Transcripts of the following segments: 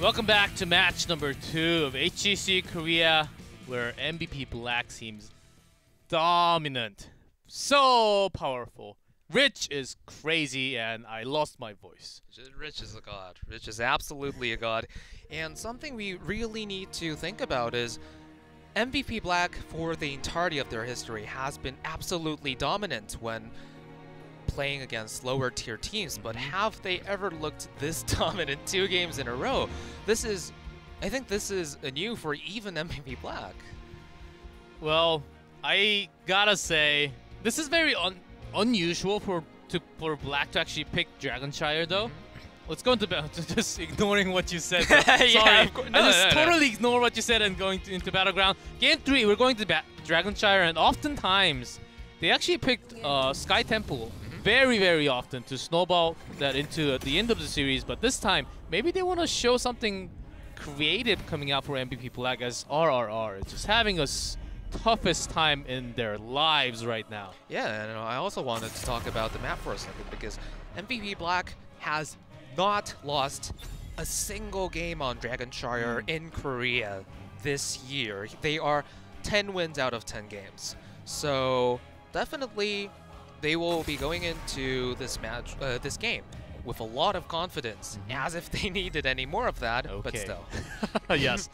Welcome back to match number 2 of HGC Korea, where MVP Black seems dominant. So powerful. Rich is crazy, and I lost my voice. Rich is a god. Rich is absolutely a god. And something we really need to think about is MVP Black, for the entirety of their history, has been absolutely dominant when playing against lower tier teams, but have they ever looked this dominant 2 games in a row? I think this is new for even MVP Black. Well, I gotta say, this is very unusual for Black to actually pick Dragonshire, though. Let's go into just ignoring what you said. Sorry, yeah, of course. No, totally ignore what you said and going into Battleground. Game 3, we're going to Dragonshire, and oftentimes they actually picked Sky Temple very, very often to snowball that into the end of the series. But this time, maybe they want to show something creative coming out for MVP Black, as RRR is just having a toughest time in their lives right now. Yeah, and I also wanted to talk about the map for a second, because MVP Black has not lost a single game on Dragonshire in Korea this year. They are 10 wins out of 10 games. So definitely they will be going into this match, this game, with a lot of confidence, as if they needed any more of that, but still. Yes.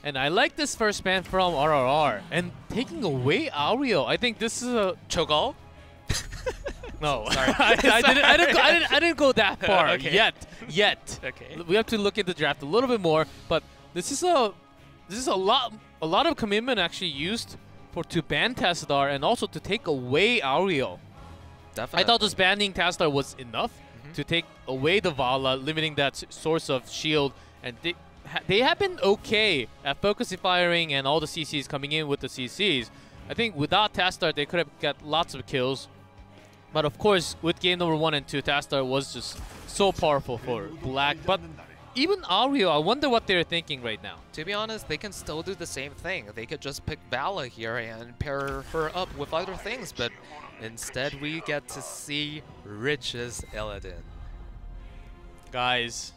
And I like this first ban from RRR. And taking away Aureo, I think this is a... Cho'Gall? No, Sorry. I didn't go that far yet. Okay. We have to look at the draft a little bit more, but this is a lot of commitment actually used to ban Tassadar and also to take away Aureo. Definitely. I thought just banning Tassadar was enough to take away the Vala, limiting that source of shield, and they have been okay at focusing firing and all the CCs coming in with the CCs. I think without Tassadar, they could have got lots of kills. But of course, with game number 1 and 2, Tassadar was just so powerful for Black. But even Aureo, I wonder what they're thinking right now. To be honest, they can still do the same thing. They could just pick Vala here and pair her up with other things, but instead we get to see Rich's Illidan. Guys,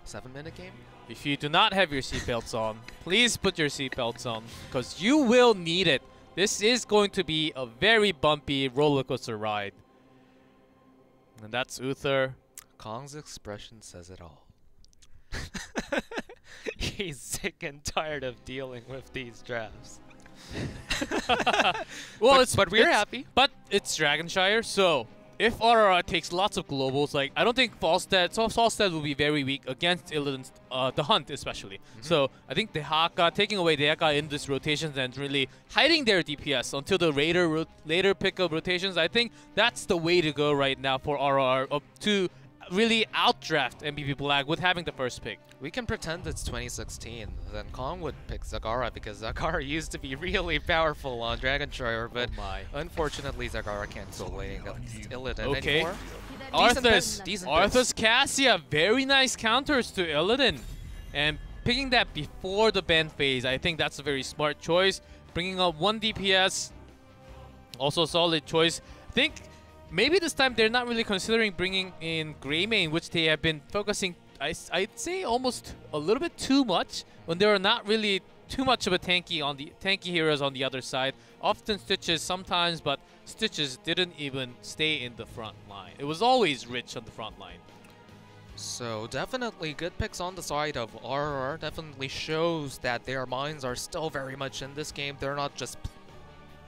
7-minute game? If you do not have your seatbelts on, please put your seatbelts on, because you will need it. This is going to be a very bumpy rollercoaster ride. And that's Uther. Kong's expression says it all. He's sick and tired of dealing with these drafts. Well, but we're happy. But it's Dragonshire, so if RRR takes lots of globals, like I don't think Falstad will be very weak against Illidan's, the Hunt especially. So I think the Haka, taking away the Haka in this rotations and really hiding their DPS until the later pickup rotations, I think that's the way to go right now for RRR to really outdraft MVP Black with having the first pick. We can pretend it's 2016. Then Kong would pick Zagara, because Zagara used to be really powerful on Dragonshire, but unfortunately Zagara can't go away against Illidan anymore. Arthur's Cassia, very nice counters to Illidan. And picking that before the ban phase, I think that's a very smart choice. Bringing up 1 DPS, also a solid choice. I think maybe this time they're not really considering bringing in Greymane, which they have been focusing, I'd say, almost a little bit too much, when there are not really too much of a tanky heroes on the other side. Often Stitches sometimes, but Stitches didn't even stay in the front line. It was always Rich on the front line. So definitely good picks on the side of RRR. Definitely shows that their minds are still very much in this game. They're not just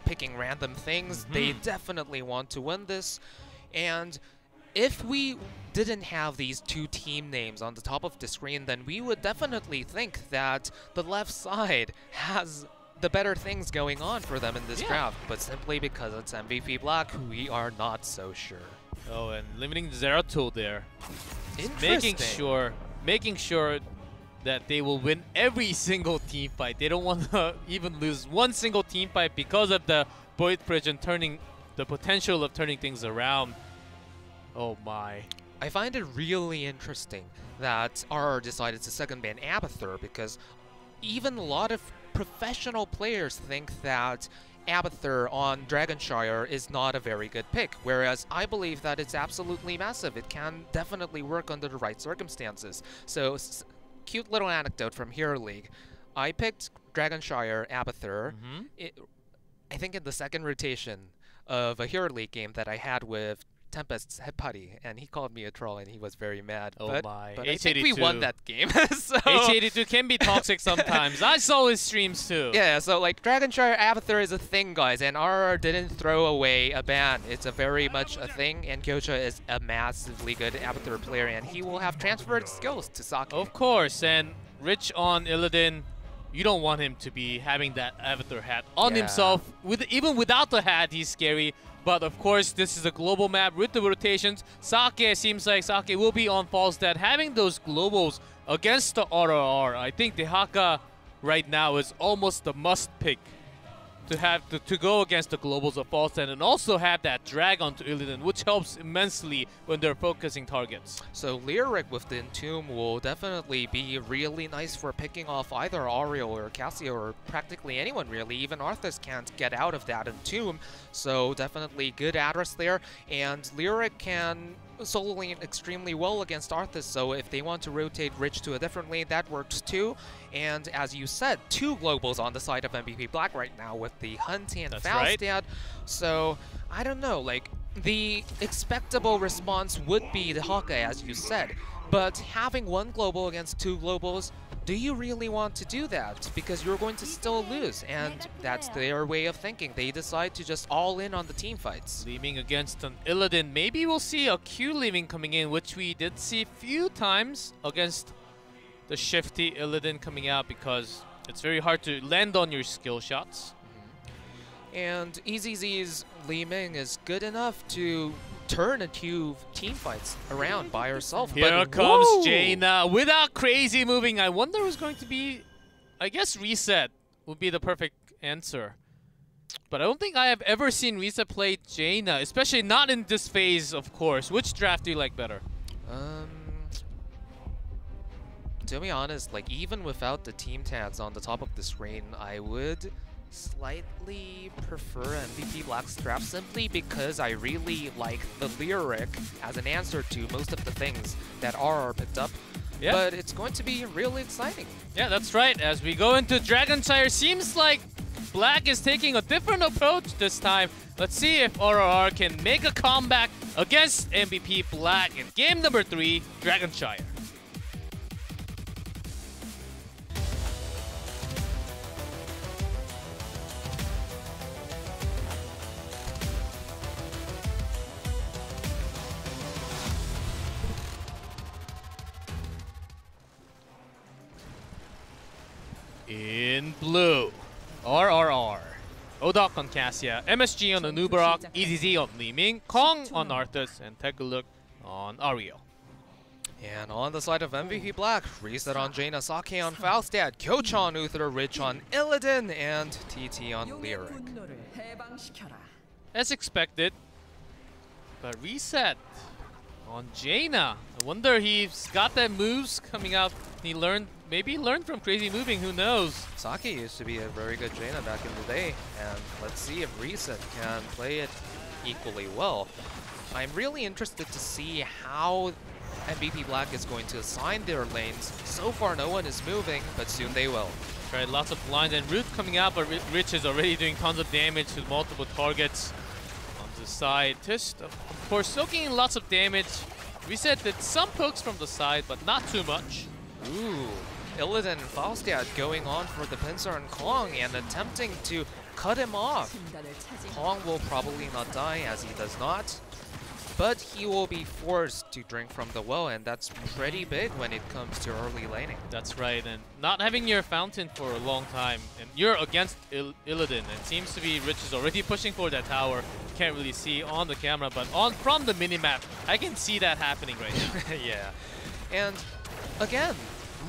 picking random things. They definitely want to win this. And if we didn't have these 2 team names on the top of the screen, then we would definitely think that the left side has the better things going on for them in this draft. But simply because it's MVP Black, we are not so sure. Oh, and limiting Zeratul there. Interesting. Making sure that they will win every single team fight. They don't want to even lose one single team fight because of the Void Bridge and the potential of turning things around. Oh my. I find it really interesting that RR decided to second ban Abathur, because even a lot of professional players think that Abathur on Dragonshire is not a very good pick, whereas I believe that it's absolutely massive. It can definitely work under the right circumstances. So cute little anecdote from Hero League. I picked Dragonshire Abathur, I think in the second rotation of a Hero League game that I had with Tempest's Head Putty, and he called me a troll and he was very mad. Oh but, my. but I think we won that game. So H82 can be toxic sometimes. I saw his streams too. Yeah, so like Dragonshire Abathur is a thing, guys, and RR didn't throw away a ban. It's a very much a thing, and Kyocha is a massively good Abathur player, and he will have transferred skills to Saki. Of course, and Rich on Illidan, you don't want him to be having that Abathur hat on himself. Even without the hat, he's scary. But of course, this is a global map with the rotations. Sake, seems like Sake will be on Falstad. Having those globals against the RRR, I think Dehaka right now is almost the must pick to have to go against the globals of Falstad, and also have that drag onto Illidan, which helps immensely when they're focusing targets. So Lyric with the Entomb will definitely be really nice for picking off either Ariel or Cassio or practically anyone really. Even Arthas can't get out of that Entomb, so definitely good address there. And Lyric can solo lane extremely well against Arthas, so if they want to rotate Rich to a different lane, that works too. And as you said, 2 globals on the side of MVP Black right now with the Hunt and Falstad. Right. So, I don't know, like, the expectable response would be the Hawkeye, as you said. But having 1 global against 2 globals, do you really want to do that? Because you're going to still lose, and that's their way of thinking. They decide to just all in on the team fights. Leaving against an Illidan. Maybe we'll see a Q leaving coming in, which we did see a few times against the shifty Illidan coming out, because it's very hard to land on your skill shots. And EZZ's Li Ming is good enough to turn a few team fights around by herself. Here comes Jaina without crazy moving. I wonder who's going to be, I guess Reset would be the perfect answer. But I don't think I have ever seen Reset play Jaina, especially not in this phase, of course. Which draft do you like better? To be honest, like even without the team tags on the top of the screen, I would slightly prefer MVP Black's draft simply because I really like the Lyric as an answer to most of the things that RR picked up. Yeah. But it's going to be really exciting. Yeah, that's right. As we go into Dragonshire, seems like Black is taking a different approach this time. Let's see if RRR can make a comeback against MVP Black in game number 3, Dragonshire. In blue, RRR, Odok on Cassia, MSG on Anubarak, EZZ on Li Ming, Kong on Arthas, and take a look on Ariel. And on the side of MVP Black, Reset on Jaina, Sake on Falstad, Kyocha on Uther, Rich on Illidan, and TT on Lyric. As expected, but Reset on Jaina. I wonder he's got that moves coming out. He maybe learned from crazy moving, who knows? Sake used to be a very good Jaina back in the day, and let's see if Reset can play it equally well. I'm really interested to see how MVP Black is going to assign their lanes. So far no one is moving, but soon they will. Right, lots of blinds and Root coming out, but Rich is already doing tons of damage to multiple targets on the side. Just, of course, soaking in lots of damage. Reset did some pokes from the side, but not too much. Ooh, Illidan and Falstad going on for the pincer on Kong and attempting to cut him off. Kong will probably not die, as he does not, but he will be forced to drink from the well, and that's pretty big when it comes to early laning. That's right, and not having your fountain for a long time, and you're against Illidan, and it seems to be Rich is already pushing for that tower. Can't really see on the camera, but from the minimap, I can see that happening right now. Yeah, and again,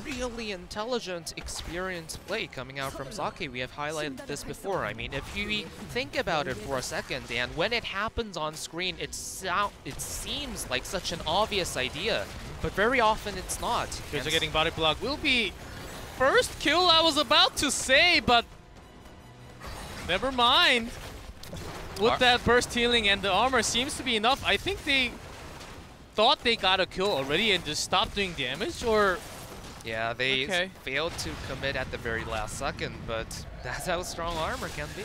really intelligent, experienced play coming out from Sake. We have highlighted this before. I mean, if you think about it for a second, and when it happens on screen, it seems like such an obvious idea, but very often it's not. Here's getting body block. Will be first kill, I was about to say, but never mind. With that burst healing and the armor seems to be enough. I think they thought they got a kill already and just stopped doing damage, or Yeah, they failed to commit at the very last second, but that's how strong armor can be.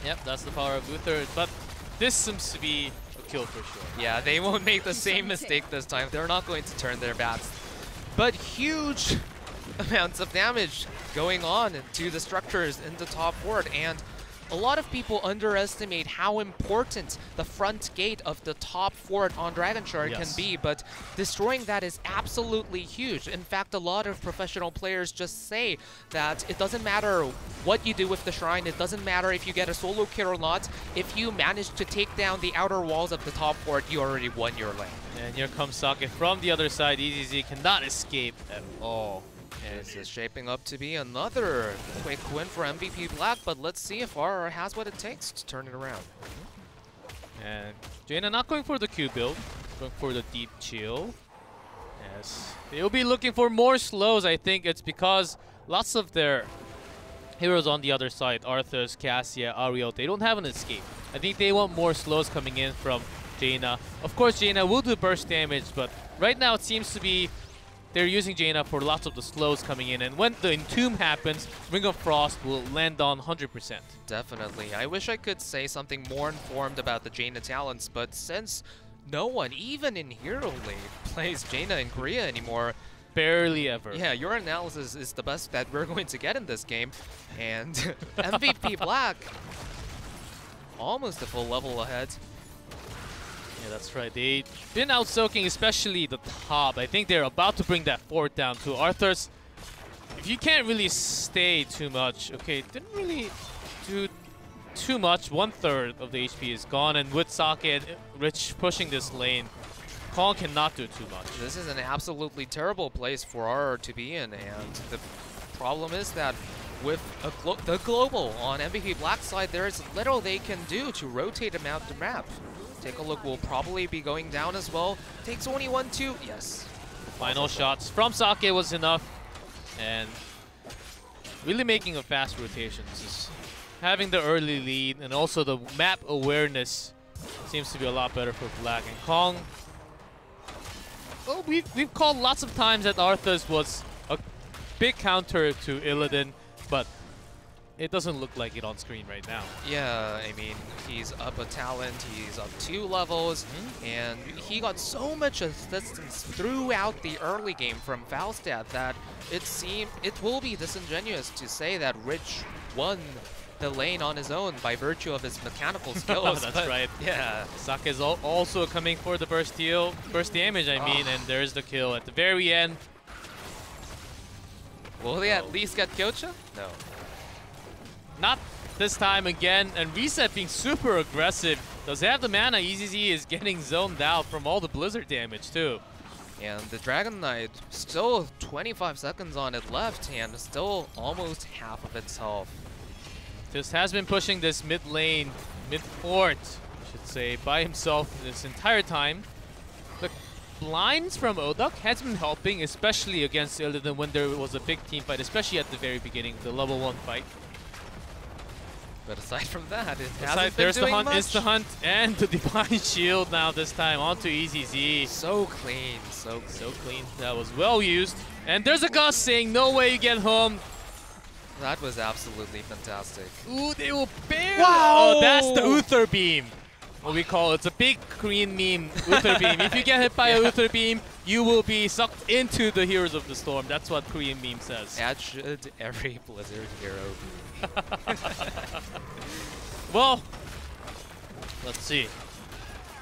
Yep, that's the power of Uther, but this seems to be a kill for sure. Yeah, they won't make the same mistake this time. They're not going to turn their bats. But huge amounts of damage going on to the structures in the top fort, and a lot of people underestimate how important the front gate of the top fort on Dragon Shard can be, but destroying that is absolutely huge. In fact, a lot of professional players just say that it doesn't matter what you do with the shrine, it doesn't matter if you get a solo kill or not, if you manage to take down the outer walls of the top fort, you already won your lane. And here comes Sake from the other side. EZZ cannot escape at all. And this is shaping up to be another quick win for MVP Black, but let's see if RR has what it takes to turn it around. And Jaina not going for the Q build, going for the deep chill. Yes, they'll be looking for more slows. I think it's because lots of their heroes on the other side, Arthas, Cassia, Ariel, they don't have an escape. I think they want more slows coming in from Jaina. Of course, Jaina will do burst damage, but right now it seems to be they're using Jaina for lots of the slows coming in, and when the Entomb happens, Ring of Frost will land on 100%. Definitely. I wish I could say something more informed about the Jaina talents, but since no one, even in Hero League, plays Jaina in Korea anymore, barely ever. Yeah, your analysis is the best that we're going to get in this game, and MVP Black, almost a full level ahead. Yeah, that's right. They've been out-soaking, especially the top. I think they're about to bring that fort down to Arthas. If you can't really stay too much, okay, didn't really do too much. 1/3 of the HP is gone, and with Sake and Rich pushing this lane, Kong cannot do too much. This is an absolutely terrible place for RR to be in, and the problem is that with the global on MVP Black's side, there is little they can do to rotate him out the map. Take a look, will probably be going down as well. Takes only 1-2, yes. Final shots from Sake was enough, and really making a fast rotation. Just having the early lead and also the map awareness seems to be a lot better for Black. And Kong, well, we've called lots of times that Arthas was a big counter to Illidan, but it doesn't look like it on screen right now. Yeah, I mean, he's up a talent, he's up 2 levels, and he got so much assistance throughout the early game from Falstad that it will be disingenuous to say that Rich won the lane on his own by virtue of his mechanical skills. That's right. Yeah. Sake is also coming for the burst damage, I mean, and there's the kill at the very end. Will they at least get Kyocha? No. Not this time again, and Reset being super aggressive. Does he have the mana? EZZ is getting zoned out from all the Blizzard damage too. And the Dragon Knight, still 25 seconds on it left, and still almost half of its health. Just has been pushing this mid lane, mid fort, I should say, by himself this entire time. The blinds from Odak has been helping, especially against Illidan when there was a big team fight, especially at the very beginning, the level 1 fight. But aside from that, there's the hunt, Insta Hunt, and the Divine Shield now this time onto EZZ. So clean, so clean. That was well used. And there's a Gus saying, no way you get home. That was absolutely fantastic. Ooh, they will barely. Wow! Oh, that's the Uther Beam. What we call it. It's a big Korean meme, Uther Beam. If you get hit by a Uther Beam, you will be sucked into the Heroes of the Storm. That's what Korean meme says. As should every Blizzard hero be. Well, let's see.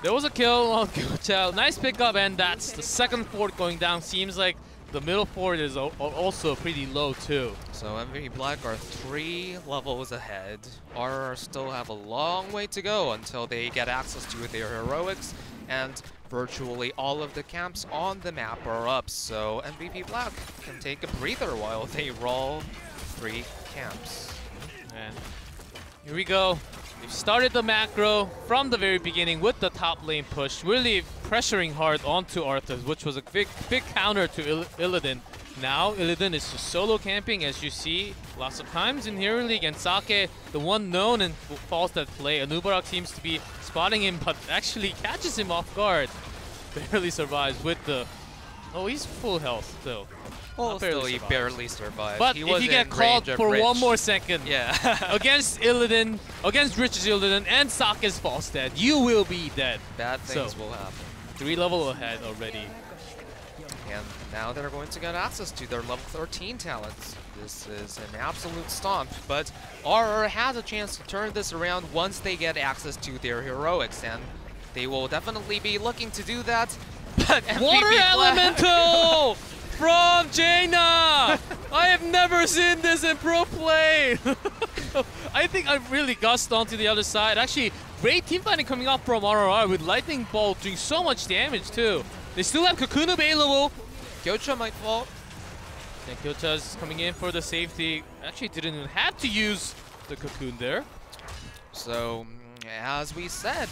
There was a kill on Kyocha. Nice pickup, and that's the second fort going down. Seems like the middle fort is also pretty low too. So MVP Black are 3 levels ahead. RR still have a long way to go until they get access to their heroics, and virtually all of the camps on the map are up. So MVP Black can take a breather while they roll 3 camps. And here we go. We've started the macro from the very beginning with the top lane push, really pressuring hard onto Arthas, which was a big counter to Illidan. Now Illidan is just solo camping, as you see lots of times in Hero League, and Sake, the one known in Falstad play. Anubarak seems to be spotting him, but actually catches him off guard. Barely survives with the... Oh, he's full health still. Oh, still he barely survived. But he if was you get in called range for of one Rich. more second against Illidan, against Rich's Illidan and Saka's Falstad, you will be dead. Bad things will happen. 3 level ahead already. And now they're going to get access to their level 13 talents. This is an absolute stomp, but Rrr has a chance to turn this around once they get access to their heroics, and they will definitely be looking to do that. But MVP Water Black Elemental from Jaina! I have never seen this in pro play! I think I really gussed onto the other side. Actually, great team fighting coming up from RRR with Lightning Bolt doing so much damage too. They still have Cocoon available. Gyocha might fall. And Gyocha's coming in for the safety. Actually didn't even have to use the Cocoon there. So, as we said,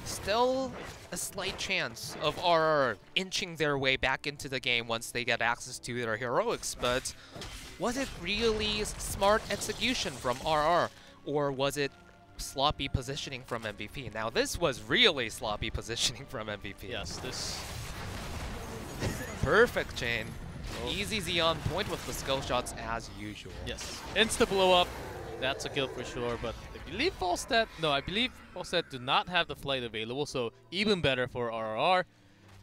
still a slight chance of RRR inching their way back into the game once they get access to their heroics, but was it really smart execution from RRR, or was it sloppy positioning from MVP? Now this was really sloppy positioning from MVP. Yes, this... Perfect chain. Easy Z on point with the skill shots as usual. Yes, insta blow up. That's a kill for sure, but I believe Falstad... No, I believe Falstad do not have the flight available, so even better for RRR.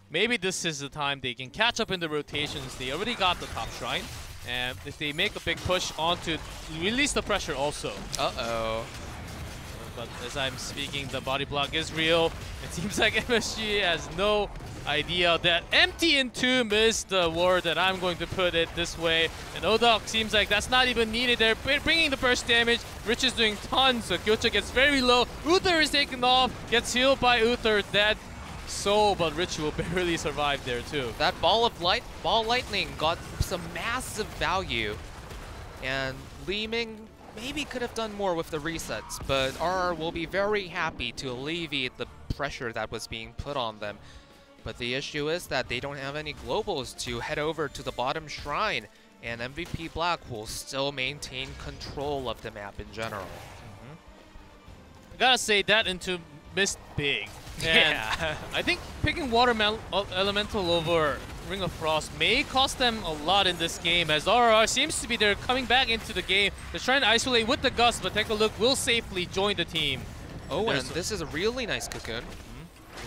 Maybe this is the time they can catch up in the rotations. They already got the top shrine, and if they make a big push onto... Release the pressure also. Uh-oh. But as I'm speaking, the body block is real. It seems like MSG has no idea that empty entomb is the word that I'm going to put it this way. And Odok seems like that's not even needed. They're bringing the burst damage. Rich is doing tons, so Gyocha gets very low. Uther is taken off, gets healed by Uther, dead. So, but Rich will barely survive there too. That ball lightning got some massive value, and Li-Ming maybe could have done more with the resets, but RRR will be very happy to alleviate the pressure that was being put on them. But the issue is that they don't have any globals to head over to the bottom shrine, and MVP Black will still maintain control of the map in general. I gotta say that into missed big. Yeah. I think picking Water Elemental over Ring of Frost may cost them a lot in this game, as RRR seems to be they're coming back into the game. They're trying to isolate with the Gust, but take a look, will safely join the team. Oh, and this is a really nice cocoon.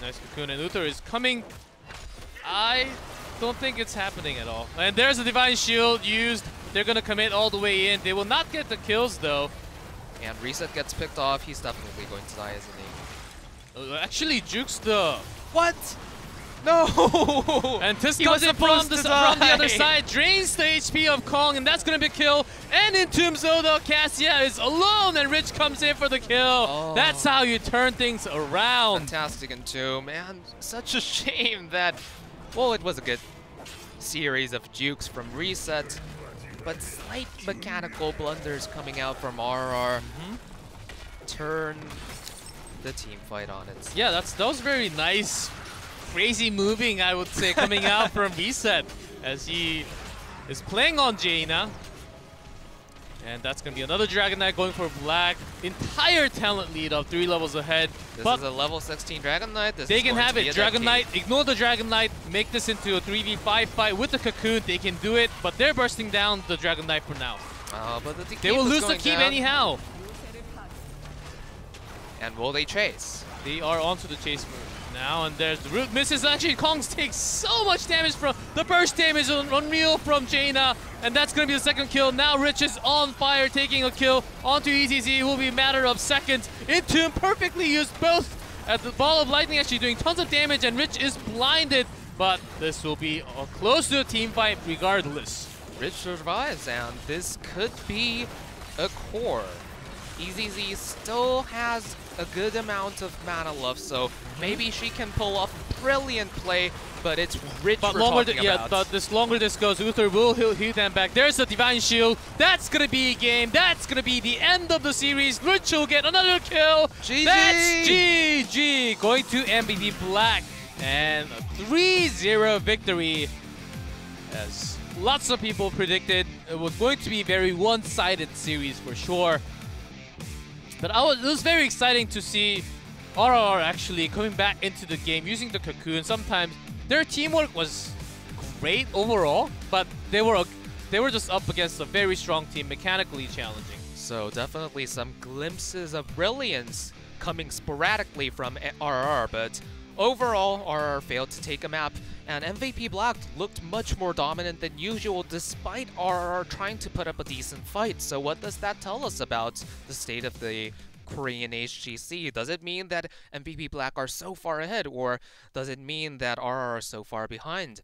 Nice cocoon, and Uther is coming. I don't think it's happening at all. And there's a Divine Shield used. They're gonna commit all the way in. They will not get the kills though. And Reset gets picked off. He's definitely going to die, isn't he? Actually jukes the... What? No! And Tisk comes in from the other side, drains the HP of Kong, and that's gonna be a kill. And Entomb Zodo, Cassia is alone, and Rich comes in for the kill. Oh. That's how you turn things around. Fantastic Entomb, and such a shame that, well, it was a good series of jukes from Reset, but slight mechanical blunders coming out from RRR turn the team fight on its. Yeah, that was very nice. Crazy moving, I would say, coming out from Reset as he is playing on Jaina. And that's going to be another Dragon Knight going for Black. Entire talent lead of 3 levels ahead. This but is a level 16 Dragon Knight. They can have it. Dragon Knight, ignore the Dragon Knight, make this into a 3v5 fight with the Cocoon. They can do it, but they're bursting down the Dragon Knight for now. But the they will lose the keep anyhow. And will they chase? They are onto the chase move now, and there's the root misses. Actually, Kong takes so much damage from the burst damage unreal from Jaina, and that's going to be the second kill. Now Rich is on fire, taking a kill onto EZZ. It will be a matter of seconds. Entomb perfectly used both at the ball of lightning, actually doing tons of damage, and Rich is blinded, but this will be close to a team fight regardless. Rich survives, and this could be a core. EZZ still has a good amount of mana left, so maybe she can pull off a brilliant play, but it's Rich but we're longer talking about. but the longer this goes, Uther will heal them back. There's the Divine Shield. That's gonna be a game. That's gonna be the end of the series. Rich will get another kill. GG! That's GG! Going to MVP Black. And a 3-0 victory. As lots of people predicted, it was going to be a very one-sided series for sure. But it was very exciting to see RRR actually coming back into the game, using the Cocoon. Sometimes their teamwork was great overall, but they were just up against a very strong team, mechanically challenging. So definitely some glimpses of brilliance coming sporadically from RR, but overall RR failed to take a map, and MVP Black looked much more dominant than usual despite RR trying to put up a decent fight. So what does that tell us about the state of the Korean HGC? Does it mean that MVP Black are so far ahead, or does it mean that RR are so far behind?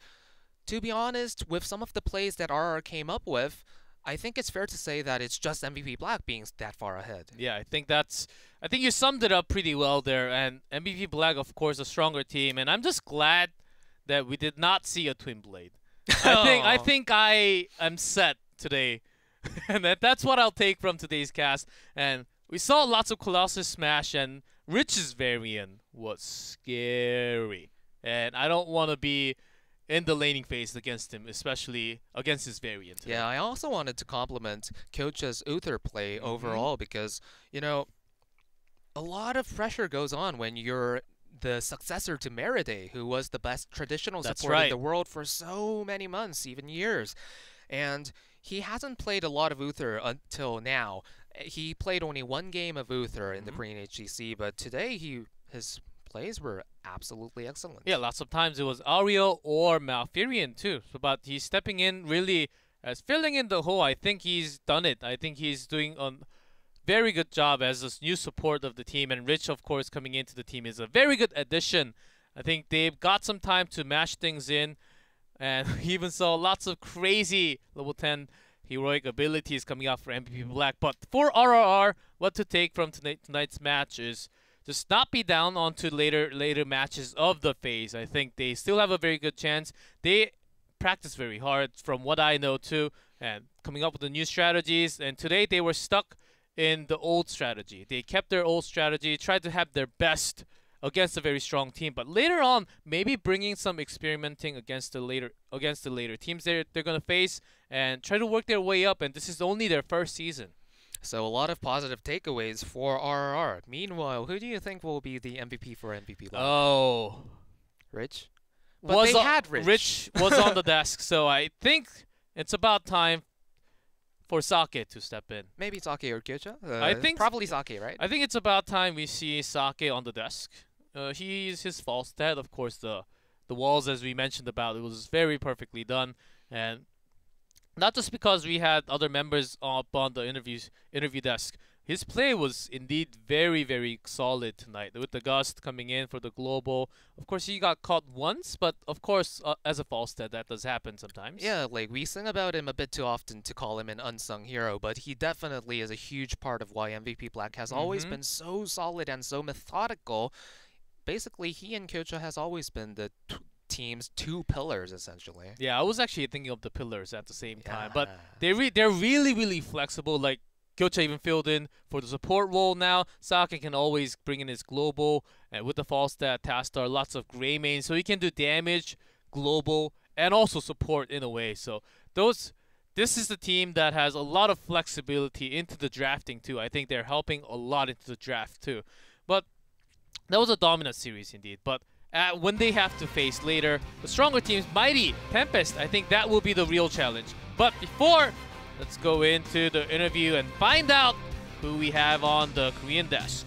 To be honest, with some of the plays that RR came up with, I think it's fair to say that it's just MVP Black being that far ahead. Yeah, I think you summed it up pretty well there. And MVP Black, of course, a stronger team, and I'm just glad that we did not see a Twin Blade. I think I am set today, and that's what I'll take from today's cast. And we saw lots of Colossus Smash, and Rich's variant was scary, and I don't want to be in the laning phase against him, especially against his variant today. Yeah, I also wanted to compliment Kyocha's Uther play overall because, you know, a lot of pressure goes on when you're the successor to Meride, who was the best traditional support in the world for so many months, even years. And he hasn't played a lot of Uther until now. He played only one game of Uther in the Korean HGC, but today his plays were absolutely excellent. Yeah, lots of times it was Ariel or Malfurion too. So, but he's stepping in really as filling in the hole. I think he's done it. I think he's doing a very good job as this new support of the team. And Rich, of course, coming into the team is a very good addition. I think they've got some time to mash things in. And we even saw lots of crazy level 10 heroic abilities coming out for MVP Black. But for RRR, what to take from tonight's match is just not be down onto later matches of the phase. I think they still have a very good chance. They practice very hard from what I know too, and coming up with the new strategies. And today they were stuck in the old strategy. They kept their old strategy, tried to have their best against a very strong team. But later on, maybe bringing some experimenting against the later teams they're gonna face and try to work their way up. And this is only their first season. So a lot of positive takeaways for RRR. Meanwhile, who do you think will be the MVP for MVP Black? Oh, Rich? But they had Rich. Rich was on the desk, so I think it's about time for Sake to step in. Maybe Sake or Kyocha? I think probably Sake, right? I think it's about time we see Sake on the desk. He's his false stat, of course. The walls, as we mentioned about, it was very perfectly done, and not just because we had other members up on the interview desk. His play was indeed very, very solid tonight, with the Gust coming in for the global. Of course, he got caught once, but of course, as a false stat, that does happen sometimes. Yeah, like, we sing about him a bit too often to call him an unsung hero, but he definitely is a huge part of why MVP Black has always been so solid and so methodical. Basically, he and Kyocha has always been the team's two pillars, essentially. Yeah, I was actually thinking of the pillars at the same time, but they're really, really flexible. Like, Kyocha even filled in for the support role now. Sake can always bring in his global, and with the false stat, Tastar, lots of gray mains, so he can do damage, global, and also support in a way. So this is the team that has a lot of flexibility into the drafting too. I think they're helping a lot into the draft too. But that was a dominant series indeed. But when they have to face later the stronger teams, Mighty, Tempest, I think that will be the real challenge. But before, let's go into the interview and find out who we have on the Korean desk.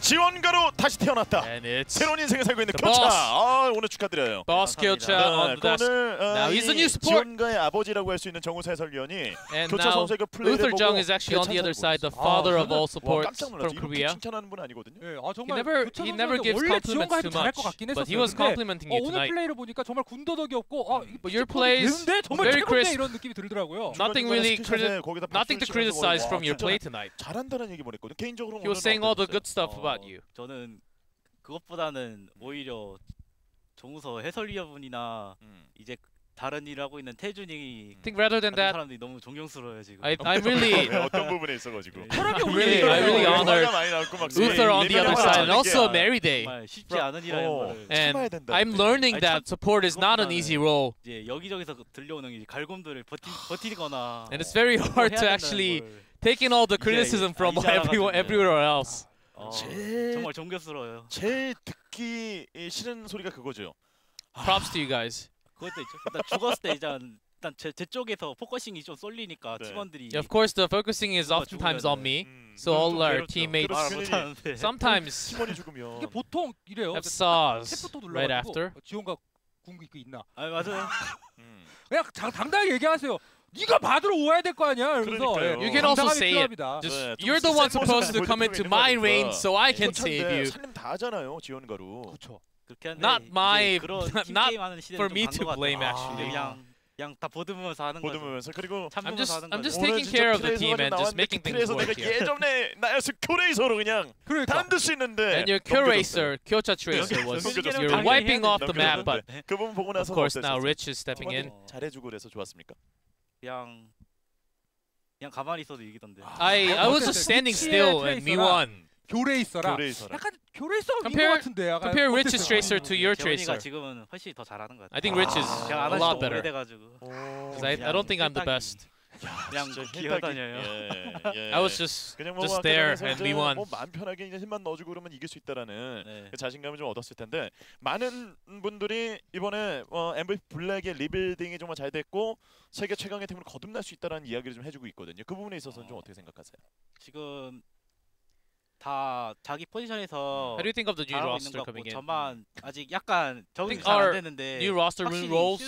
지원가로 다시 태어났다. 새로운 인생을 살고 있는 교차. 아, 오늘 축하드려요. Boss Kyocha on the desk. Now he's the new support. 지원가의 아버지라고 할 수 있는 정우사 해설위원이 And 교차 now 선수의 그 플레이를 Uther 보고 Jung is actually on the other side, the father of all supports from Korea. 칭찬하는 분 아니거든요. 예, He never gives compliments too much, but he was complimenting you tonight. 오늘 플레이를 보니까 정말 군더더기 없고 But your plays very crisp. 이런 느낌이 들더라고요. Nothing to criticize from your play tonight. 잘한다는 얘기 보냈거든. 개인적으로 He was saying all the good stuff about you. 저는 그것보다는 오히려 정우서 해설위원분이나 이제 다른 일을 하고 있는 태준이 I think rather than 같은 that, 사람들이 너무 존경스러워요 지금. I'm really, 어떤 부분에 있어가지고. I really honored 많이 나왔고 막 Uther on the other side, and also Mary Day. 정말 쉽지 않은 일이라는 거를. And 참아야 된다. I'm learning 아니, that support is not an easy role, 이제 여기저기서 들려오는 이 갈굼들을 버티거나. and it's very hard to actually take in all the criticism from everywhere else. 정말 존경스러워요. 제일 듣기 싫은 소리가 그거죠. Props to you guys. 그것도 있죠. 일단 죽었을 때 일단 제 쪽에서 포커싱이 좀 쏠리니까 네. 팀원들이. Of course, the focusing is oftentimes on me, so all our teammates sometimes 팀원이 죽으면 이게 보통 이래요. have saws 탭부터 right 눌러가지고 after. 지원과 궁극기 있나? 아 맞아요. 그냥 당당하게 얘기하세요. 네가 받으러 오야 될 거 아니야. 그래서 그러니까요. You can also 당당하게 say it. 필요합니다. Just 네, 좀 you're the one 센 supposed to 모습을 come into 보여드리는 my 거니까. range, so I can save you. 살림 다 하잖아요 지원가로. 그렇죠. 그렇게 한데 Not my- 그런 not 팀게임하는 시대는 for 좀 me 간것 to blame, 같아요. actually. 그냥 다 보듬으면서 하는 거죠. 보듬으면서 그리고 참으면서 하는 I'm 거죠. just taking care of the team and just making things 그래서 work 내가 here. 예전에 나였을 큐레이서로 그냥 그러니까 단들 수 있는데. And your Curacer, Kyocha Tracer was 넘겨줬어요. you're wiping off the map, but 그 부분 보고 of 나서 course now Rich is stepping in. 잘해주고 그래서 좋았습니까? 그냥 가만히 있어도 이기던데. I was just standing still and we won. 교레이서라. 교레이서라. 약간 교레이서가 이긴 것 Compare- 같은데. 약간 Compare Rich's 어땠어요? Tracer to your 재원이가 Tracer. 지금은 훨씬 더 잘하는 것 같아요. I think Rich is 그냥 a 안 lot 하시도 better. 오래돼가지고 Because I don't think I'm the best. 그냥 기어다녀요. I was just 그냥 뭐 there 아까 and 전에서 we 이제 won. 뭐 마음 편하게 이제 힘만 넣어주고 그러면 이길 수 있다라는 네. 그 자신감을 좀 얻었을 텐데 많은 분들이 이번에 MVP 블랙의 리빌딩이 정말 잘 됐고 세계 최강의 팀으로 거듭날 수 있다라는 이야기를 좀 해주고 있거든요. 그 부분에 있어서는 좀 어떻게 생각하세요? 지금 다 자기 포지션에서 How do you think of the new 잘하고 있는 roster 것 같고 coming in? 저만 아직 약간 적응이 think 잘 안 our 되는데 New roster 확실히 roles.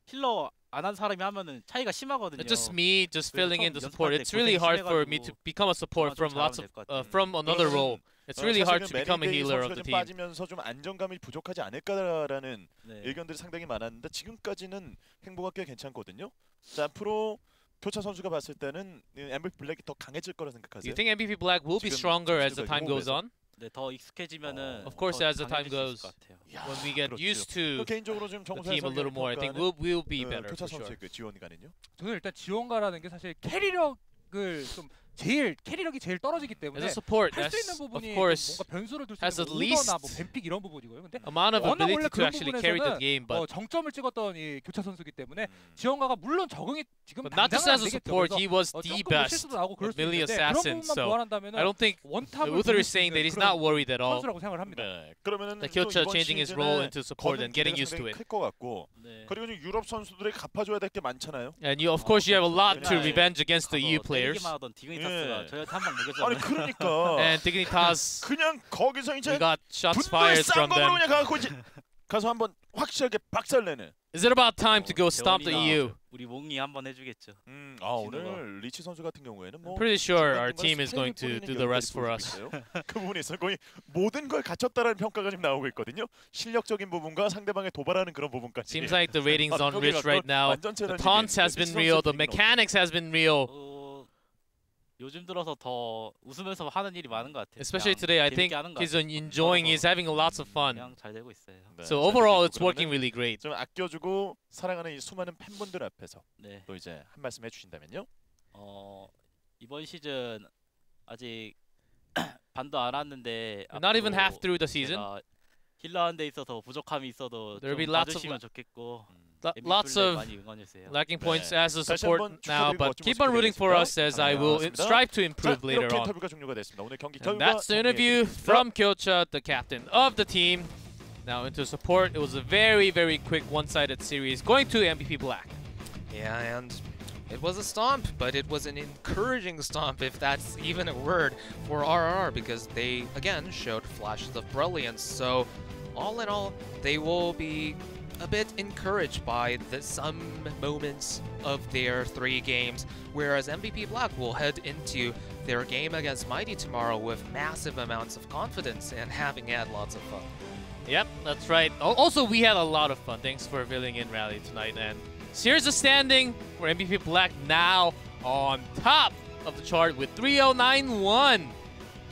힐러 안 한 사람이 하면은 차이가 심하거든요. It's just me just filling in the 처음 support. 연습할 때 It's really hard for me 고생이 to become a support 좀 from lots 잘하면 of 될것 같아요. from another role. It's really hard to become a healer of the 좀 team. 빠지면서 좀 안정감이 부족하지 않을까라는 네. 의견들이 상당히 많았는데 지금까지는 행보가 꽤 괜찮거든요. 자 앞으로 교차 선수가 봤을 때는 MVP 블랙이 더 강해질 거라 Do 생각하세요? you think MVP Black will be 지금 stronger as the 선수가 time goes 유혹에서. on? 네, 더 익숙해지면은 Of course, 더 as the time 강해질 수 있을 goes. 것 같아요. When we get 그렇죠. used to 개인적으로 좀 the 정우사 team a little more, I think we'll be better 교차 for sure. 선수의 그 지원가는요? 저는 일단 지원가라는 게 사실 캐리력을 좀 캐리력이 제일 떨어지기 As 때문에 a support, 할 수 that's 있는 of 부분이 좀 course 뭔가 변수를 둘 수 has 있는 at least 오더나 뭐 뱀픽 이런 부분이고요. 근데 amount of 워낙 ability 원래 to 그런 actually carry the 부분에서는 game, but 정점을 찍었던 이 교차 선수기 때문에 지원가가 물론 적응이 지금 but not just 당장은 as 안 a 되겠죠. support, 그래서 he was the 조금 best 실수도 나고 그럴 with 수 Millie 있는데 그런 Assassin. 부분만 So 보완한다면 I don't think 원탑을 Uther 부를 is 수 saying that 있는 he's 그런 not worried at all. 선수라고 생각을 합니다. 네. 그러면은 That 또 Kyocha 이번 changing his 시즌에 role into support 거둔 and getting 기회가 used to 상당히 it. 클 것 같고 네. 그리고 지금 유럽 선수들이 갚아줘야 될 게 많잖아요. And you, of course, you have a lot to 네. revenge against the EU 가서 players. 때리기만 하던 디그니타스가 예. 저희한테 한방 아니 먹였잖아요. 그러니까 And Dignitas, 그냥 거기서 we 이제 got shots 분노의 fired from 쌍검으로 them. 그냥 가고 이제 가서 한번 확실하게 박살내는. Is it about time to go stomp the EU? 우리 몽이 한번 해주겠죠. 오늘 리치 선수 같은 경우에는 뭐 I'm pretty sure our 중간중간 team is going to 스페인을 do the 뿌리는 rest for 연결이 us. 보여주고 있어요. 그 부분에 있어서 거의 모든 걸 갖췄다라는 평가가 지금 나오고 있거든요. 실력적인 부분과 상대방의 도발하는 그런 부분까지. Seems like the ratings on 여기가 Rich right now. 완전체라는 The taunts has 얘기인데 been real. The 리치 선수의 mechanics has been real. 요즘 들어서 더 웃으면서 하는 일이 많은 것 같아요. Especially 그냥 today, I 재밌게 think 하는 것 he's 같아요. enjoying. He's having lots of fun. 그냥 잘 되고 있어요. 네, So 잘 overall, 되고 it's working 그러면은 really great. 좀 아껴주고 사랑하는 이 수많은 팬분들 앞에서 네. 또 이제 한 말씀 해주신다면요. 이번 시즌 아직 반도 안 왔는데 We're not even half through the season. 제가 힐러하는 데 있어서 부족함이 있어도 There'll be 좀 lots of 봐주시면 좋겠고 Lots of 많이 응원해주세요. lacking points 네. as a 다시 support 한번 now, 축하드리고 but 멋진 keep 모습 on rooting for us as I will 기대하겠습니다. strive to 자, improve later 이렇게 on. 인터뷰가 종료가 됐습니다. 오늘 경기 And 결과 that's the interview from Kyocha, the captain of the team. Now into support. It was a very, very quick one-sided series going to MVP Black. Yeah, and it was a stomp, but it was an encouraging stomp, if that's even a word, for RRR, because they, again, showed flashes of brilliance. So, all in all, they will be a bit encouraged by some moments of their 3 games, whereas MVP Black will head into their game against Mighty tomorrow with massive amounts of confidence and having had lots of fun. Yep, that's right. Also, we had a lot of fun. Thanks for filling in, Rally, tonight. And here's the standing for MVP Black now on top of the chart with 3-0-9-1.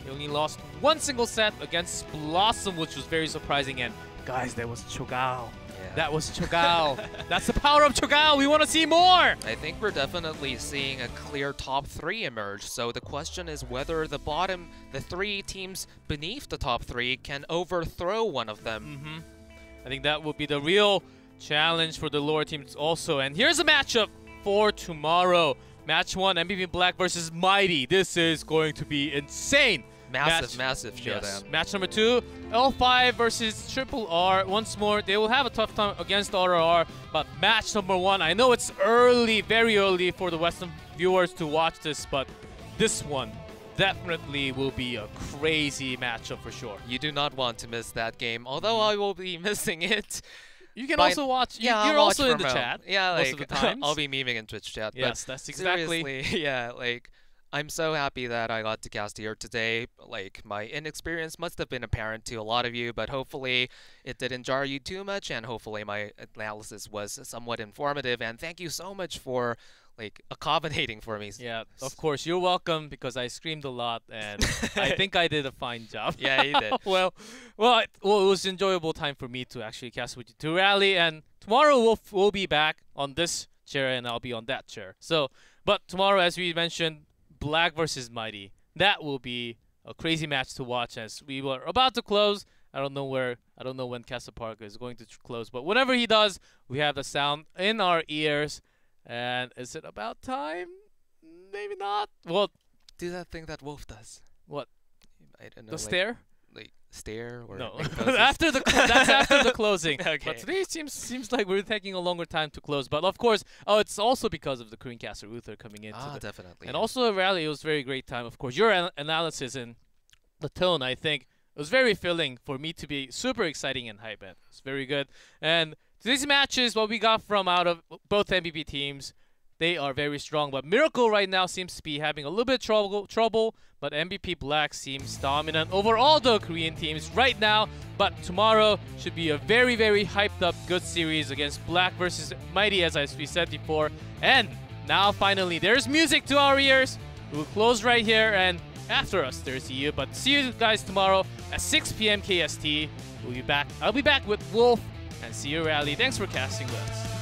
They only lost one single set against Blossom, which was very surprising. And guys, that was Chogao. That was Chogao. That's the power of Chogao. We want to see more. I think we're definitely seeing a clear top 3 emerge. So the question is whether the 3 teams beneath the top 3 can overthrow one of them. I think that will be the real challenge for the lower teams also. And here's a matchup for tomorrow. Match 1, MVP Black versus Mighty. This is going to be insane. Massive showdown. Yes. Match number 2, L5 versus Triple R. Once more, they will have a tough time against RRR. But match number 1, I know it's early, very early for the Western viewers to watch this, but this one definitely will be a crazy matchup for sure. You do not want to miss that game, although I will be missing it. You can also watch. Yeah, you're I'll also watch in the from chat. Yeah, most like of the times. I'll be memeing in Twitch chat. Yes, but that's exactly. seriously, yeah, like I'm so happy that I got to cast here today. Like my inexperience must have been apparent to a lot of you, but hopefully it didn't jar you too much, and hopefully my analysis was somewhat informative. And thank you so much for like accommodating for me. Yeah, of course. You're welcome because I screamed a lot and I think I did a fine job. Yeah, you did. well, it was an enjoyable time for me to actually cast with you to rally, and tomorrow we'll be back on this chair and I'll be on that chair. So, but tomorrow, as we mentioned, Black versus Mighty. That will be a crazy match to watch as we were about to close. I don't know when Castle Park is going to close, but whenever he does, we have the sound in our ears. And is it about time? Maybe not. Well, Do that thing that Wolf does. what? I don't know. The stare? Like stare or No. make poses? That's after the closing. Okay. But today seems like we're taking a longer time to close. But of course, it's also because of the Korean caster Uther coming in. Definitely. And also a rally. It was a very great time. Of course, your analysis and the tone, I think, it was very filling for me to be super exciting and hype. It was very good. And today's matches, what we got from out of both MVP teams, they are very strong. But Miracle right now seems to be having a little bit of trouble. But MVP Black seems dominant over all the Korean teams right now. But tomorrow should be a very, very hyped up good series against Black versus Mighty, as we said before. And now finally, there's music to our ears. We'll close right here, and after us, there's EU. But see you guys tomorrow at 6 p.m. KST. We'll be back. I'll be back with Wolf, and see you, Rally. Thanks for casting with us.